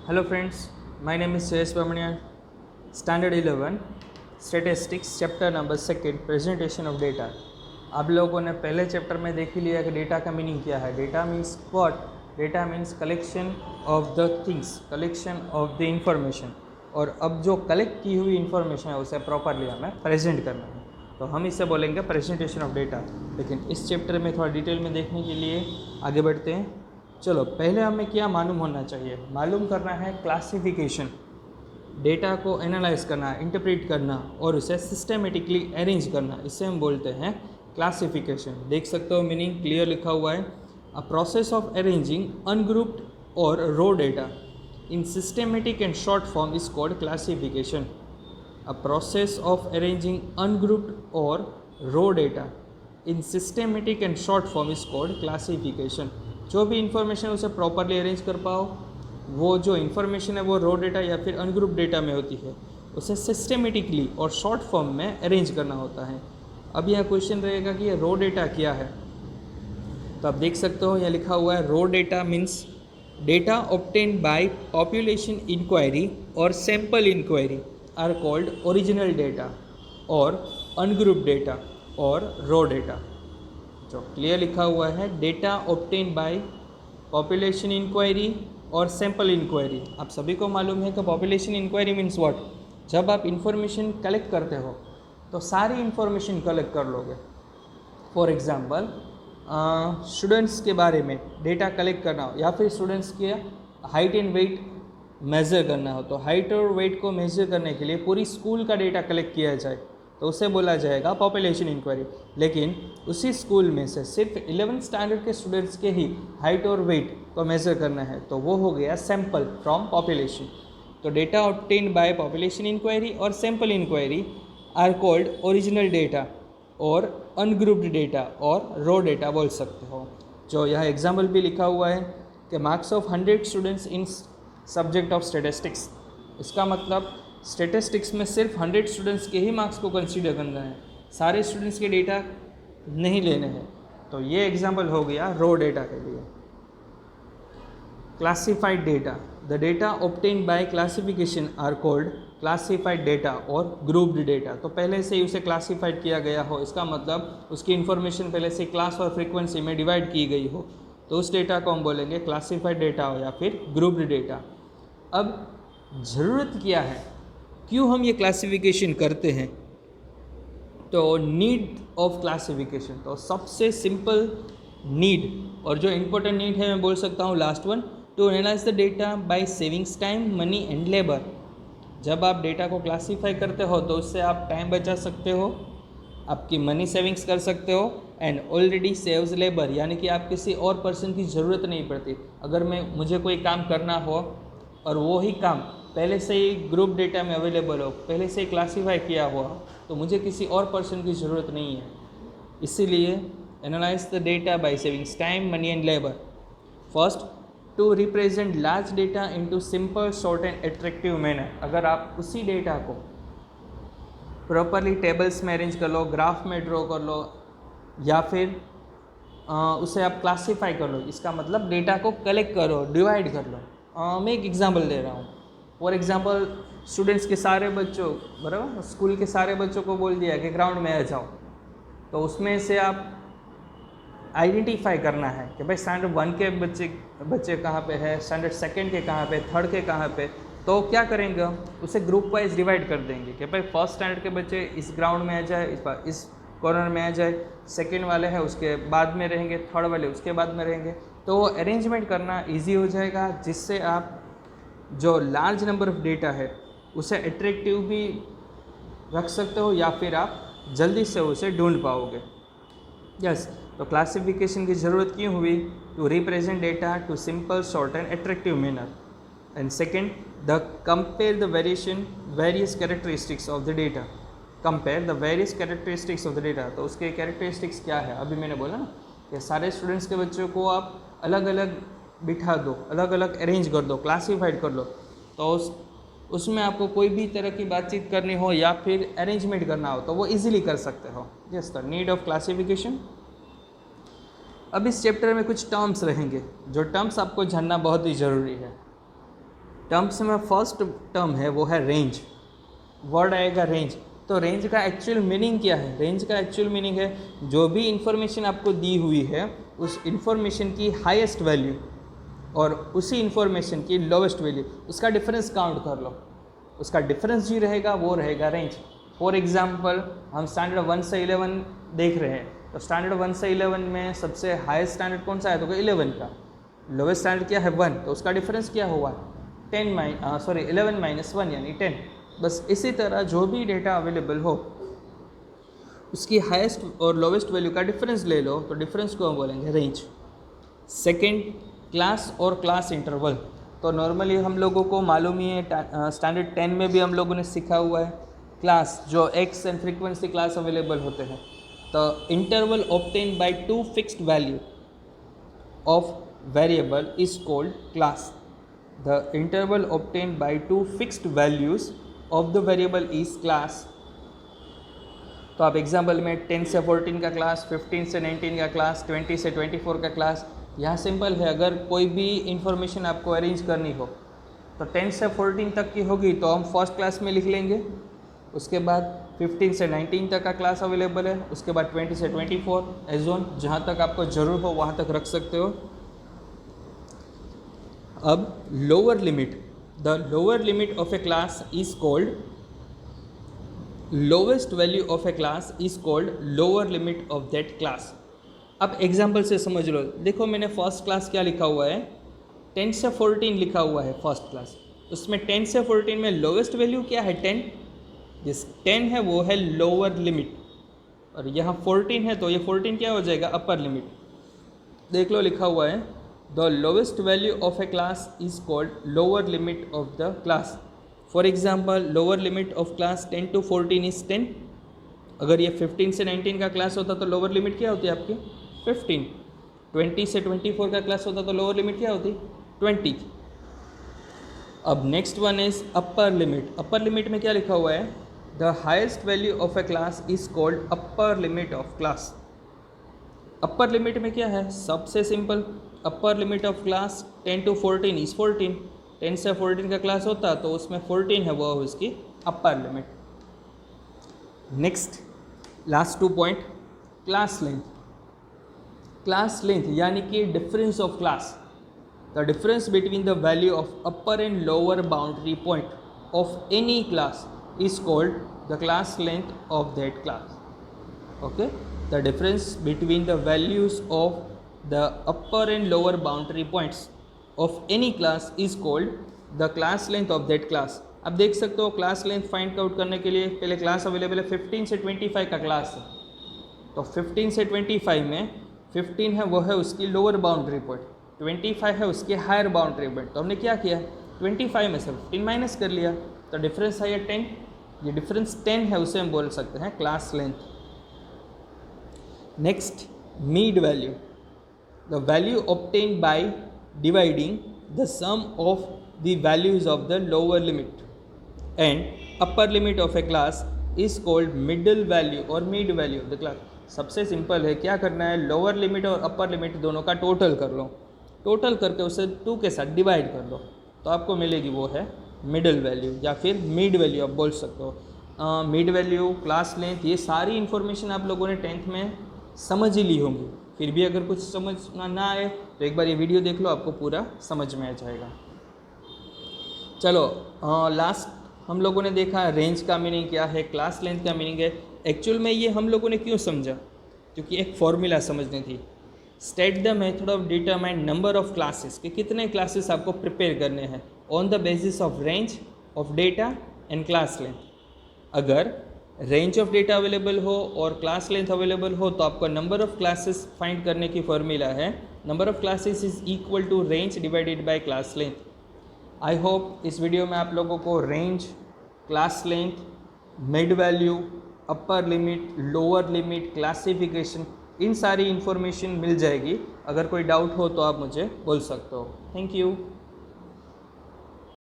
Hello friends, my name is Jayesh Bamanian, Standard 11, Statistics, Chapter number 2, Presentation of Data. आप लोगों ने पहले chapter में देख ही लिया कि डेटा का मीनिंग क्या है. Data means what? Data means collection of the things, collection of the information. और अब जो कलेक्ट की हुई इंफॉर्मेशन है उसे प्रॉपरली हमें प्रेजेंट करना है, तो हम इसे बोलेंगे प्रेजेंटेशन ऑफ डेटा. लेकिन इस चैप्टर में थोड़ा डिटेल में देखने के लिए आगे बढ़ते हैं. चलो, पहले हमें क्या मालूम होना चाहिए? मालूम करना है क्लासिफिकेशन. डेटा को एनालाइज करना, इंटरप्रेट करना और उसे सिस्टमेटिकली अरेंज करना, इसे हम बोलते हैं क्लासिफिकेशन. देख सकते हो मीनिंग क्लियर लिखा हुआ है. A process of arranging ungrouped or raw data in systematic and short form is called classification. A process of arranging ungrouped or raw data in systematic and short form is called classification. जो भी information उसे properly arrange कर पाओ, वो जो information है वो रो data या फिर अनग्रुप डेटा में होती है, उसे सिस्टमेटिकली और शॉर्ट फॉर्म में अरेंज करना होता है. अब यह क्वेश्चन रहेगा कि ये रो डेटा क्या है. तो आप देख सकते हो, यह लिखा हुआ है raw data means data obtained by population inquiry or sample inquiry are called original data or ungroup data or raw data. जो क्लियर लिखा हुआ है, data obtain by population inquiry or sample inquiry. आप सभी को मालूम है कि पॉपुलेशन इंक्वायरी मीन्स व्हाट? जब आप इंफॉर्मेशन कलेक्ट करते हो तो सारी इंफॉर्मेशन कलेक्ट कर लोगे. फॉर एग्जांपल, स्टूडेंट्स के बारे में डेटा कलेक्ट करना हो या फिर स्टूडेंट्स के हाइट एंड वेट मेज़र करना हो, तो हाइट और वेट को मेज़र करने के लिए पूरी स्कूल का डेटा कलेक्ट किया जाए तो उसे बोला जाएगा पॉपुलेशन इंक्वायरी. लेकिन उसी स्कूल में से सिर्फ 11th स्टैंडर्ड के स्टूडेंट्स के ही हाइट और वेट को मेज़र करना है, तो वो हो गया सैम्पल फ्रॉम पॉपुलेशन. तो data obtained by population inquiry or sample inquiry are called original data or ungrouped data or raw data बोल सकते हो. जो यह एग्जाम्पल भी लिखा हुआ है कि marks of 100 students in subject of statistics. इसका मतलब स्टेटिस्टिक्स में सिर्फ 100 स्टूडेंट्स के ही मार्क्स को कंसीडर करना है, सारे स्टूडेंट्स के डेटा नहीं लेने हैं. तो ये एग्जाम्पल हो गया रो डेटा के लिए. Classified data, the data obtained by classification are called classified data और ग्रुप्ड डेटा. तो पहले से ही उसे क्लासिफाइड किया गया हो, इसका मतलब उसकी इन्फॉर्मेशन पहले से क्लास और फ्रीक्वेंसी में डिवाइड की गई हो, तो उस डेटा को हम बोलेंगे क्लासिफाइड डेटा या फिर ग्रुप्ड डेटा. अब ज़रूरत क्या है, क्यों हम ये क्लासिफिकेशन करते हैं? तो नीड ऑफ क्लासिफिकेशन, तो सबसे सिंपल नीड और जो इम्पोर्टेंट नीड है मैं बोल सकता हूँ last one, to analyse the data by savings time, money and labour. जब आप डेटा को क्लासीफाई करते हो तो उससे आप टाइम बचा सकते हो, आपकी मनी सेविंग्स कर सकते हो एंड ऑलरेडी सेव्स लेबर, यानी कि आप किसी और पर्सन की ज़रूरत नहीं पड़ती. अगर मुझे कोई काम करना हो और वो ही काम पहले से ही ग्रुप डेटा में अवेलेबल हो, पहले से ही क्लासीफाई किया हुआ, तो मुझे किसी और पर्सन की ज़रूरत नहीं है. इसीलिए analyse the data by savings time, money and labour. First, to represent large data into simple, short and attractive manner. अगर आप उसी डेटा को प्रॉपरली टेबल्स में अरेंज कर लो, ग्राफ में ड्रॉ कर लो या फिर उसे आप क्लासीफाई कर लो, इसका मतलब डेटा को कलेक्ट करो, डिवाइड कर लो. मैं एक एग्जांपल दे रहा हूँ. फॉर एग्जांपल, स्टूडेंट्स के सारे बच्चों, बराबर, स्कूल के सारे बच्चों को बोल दिया कि ग्राउंड में आ जाओ, तो उसमें से आप आइडेंटिफाई करना है कि भाई स्टैंडर्ड 1 के बच्चे कहाँ पे है, स्टैंडर्ड 2 के कहाँ पे, 3rd के कहाँ पे. तो क्या करेंगे, उसे ग्रुप वाइज डिवाइड कर देंगे कि भाई 1st स्टैंडर्ड के बच्चे इस ग्राउंड में आ जाए, इस कॉर्नर में आ जाए, 2nd वाले हैं उसके बाद में रहेंगे, 3rd वाले उसके बाद में रहेंगे. तो अरेंजमेंट करना ईजी हो जाएगा, जिससे आप जो लार्ज नंबर ऑफ डेटा है उसे अट्रैक्टिव भी रख सकते हो या फिर आप जल्दी से उसे ढूंढ पाओगे. यस, तो क्लासिफिकेशन की ज़रूरत क्यों हुई? To represent data to simple, short and attractive manner. And second, the compare the various characteristics of the data. Compare the various characteristics of the data. तो उसके कैरेक्टरिस्टिक्स क्या है? अभी मैंने बोला ना कि सारे स्टूडेंट्स के बच्चों को आप अलग अलग बिठा दो, अलग अलग अरेंज कर दो, क्लासीफाइड कर लो, तो उसमें आपको कोई भी तरह की बातचीत करनी हो या फिर अरेंजमेंट करना हो तो वो इजीली कर सकते हो. Yes, the need of classification. अब इस चैप्टर में कुछ टर्म्स रहेंगे, जो टर्म्स आपको जानना बहुत ही ज़रूरी है. टर्म्स में फर्स्ट टर्म है वो है रेंज, वर्ड आएगा रेंज। तो रेंज का एक्चुअल मीनिंग क्या है? रेंज का एक्चुअल मीनिंग है जो भी इंफॉर्मेशन आपको दी हुई है उस इंफॉर्मेशन की हाईएस्ट वैल्यू और उसी इंफॉर्मेशन की लोवेस्ट वैल्यू, उसका डिफरेंस काउंट कर लो, उसका डिफरेंस जो रहेगा वो रहेगा रेंज। फॉर एग्जांपल हम स्टैंडर्ड 1 से 11 देख रहे हैं, तो स्टैंडर्ड 1 से 11 में सबसे हाईएस्ट स्टैंडर्ड कौन सा है? तो 11 का। लोवेस्ट स्टैंडर्ड क्या है? 1, तो उसका डिफरेंस क्या हुआ? 11 माइनस 1 यानी 10। बस इसी तरह जो भी डेटा अवेलेबल हो उसकी हाईएस्ट और लोवेस्ट वैल्यू का डिफरेंस ले लो, तो डिफरेंस को हम बोलेंगे रेंज। सेकंड, क्लास और क्लास इंटरवल। तो नॉर्मली हम लोगों को मालूम ही है, स्टैंडर्ड 10 में भी हम लोगों ने सीखा हुआ है, क्लास जो x and frequency class available होते हैं। तो interval obtain bye 2 fixed value of variable is called class. The interval obtained by 2 fixed values of the variable is class। तो आप एग्जाम्पल में 10 से 14 का क्लास, 15 से 19 का क्लास, 20 से 24 का क्लास। यहाँ सिंपल है, अगर कोई भी इंफॉर्मेशन आपको अरेंज करनी हो तो 10 से 14 तक की होगी तो हम फर्स्ट क्लास में लिख लेंगे, उसके बाद 15 से 19 तक का क्लास अवेलेबल है, उसके बाद 20 से 24 एज ऑन, जहाँ तक आपको ज़रूर हो वहाँ तक रख सकते हो। अब lower limit, the lower limit of a class is called lowest value of a class is called lower limit of that class. अब एग्जाम्पल से समझ लो, देखो मैंने फर्स्ट क्लास क्या लिखा हुआ है, 10 से 14 लिखा हुआ है फर्स्ट क्लास। उसमें 10 से 14 में लोवेस्ट वैल्यू क्या है? 10। जिस 10 है वो है लोअर लिमिट, और यहाँ 14 है तो ये 14 क्या हो जाएगा? Upper limit. देख लो लिखा हुआ है the lowest value of a class is called lower limit of the class. For example lower limit of class 10 to 14 is 10। अगर ये 15 से 19 का क्लास होता तो लोअर लिमिट क्या होती है आपकी? 15। 20 से 24 का क्लास होता तो लोअर लिमिट क्या होती? 20। अब next one is upper limit. Upper limit में क्या लिखा हुआ है? The highest value of a class is called upper limit of class. Upper limit में क्या है? सबसे simple, upper limit of class 10 to 14 is 14। 10 से 14 का क्लास होता तो उसमें 14 है वो उसकी upper limit. Next last 2 point, class length. Class length यानी कि difference of class, the difference between the value of upper and lower boundary point of any class is called the class length of that class. Okay, the difference between the values of the upper and lower boundary points of any class is called the class length of that class. अब देख सकते हो class length find out करने के लिए पहले class available है 15 से 25 का क्लास है, तो 15 से 25 में 15 है वो है उसकी लोअर बाउंड्री पॉइंट, 25 है उसकी हायर बाउंड्री पॉइंट। तो हमने क्या किया, 25 में से 15 माइनस कर लिया, तो डिफरेंस है ये 10। ये डिफरेंस 10 है, उसे हम बोल सकते हैं class length. Next mid value, the value obtained by dividing the sum of the values of the lower limit and upper limit of a class is called middle value or mid value of the class. सबसे simple है, क्या करना है, lower limit और upper limit दोनों का total कर लो, total करके उसे 2 के साथ डिवाइड कर लो तो आपको मिलेगी वो है मिडल वैल्यू या फिर मिड वैल्यू आप बोल सकते हो। मिड वैल्यू, क्लास लेंथ, ये सारी इन्फॉर्मेशन आप लोगों ने 10th में समझ ही ली होंगी। फिर भी अगर कुछ समझ ना आए तो एक बार ये वीडियो देख लो, आपको पूरा समझ में आ जाएगा। चलो लास्ट हम लोगों ने देखा रेंज का मीनिंग क्या है, क्लास लेंथ का मीनिंग है। एक्चुअल में ये हम लोगों ने क्यों समझा, क्योंकि एक फॉर्मूला समझनी थी। State the method of determine number of classes, कि कितने क्लासेस आपको प्रिपेयर करने हैं on the basis of range of data and class length. अगर रेंज ऑफ डेटा अवेलेबल हो और क्लास लेंथ अवेलेबल हो तो आपको नंबर ऑफ क्लासेस फाइंड करने की फॉर्मूला है number of classes is equal to range divided by class length. I hope इस वीडियो में आप लोगों को range, class length, mid value, upper limit, lower limit, classification, इन सारी इन्फॉर्मेशन मिल जाएगी। अगर कोई डाउट हो तो आप मुझे बोल सकते हो। Thank you.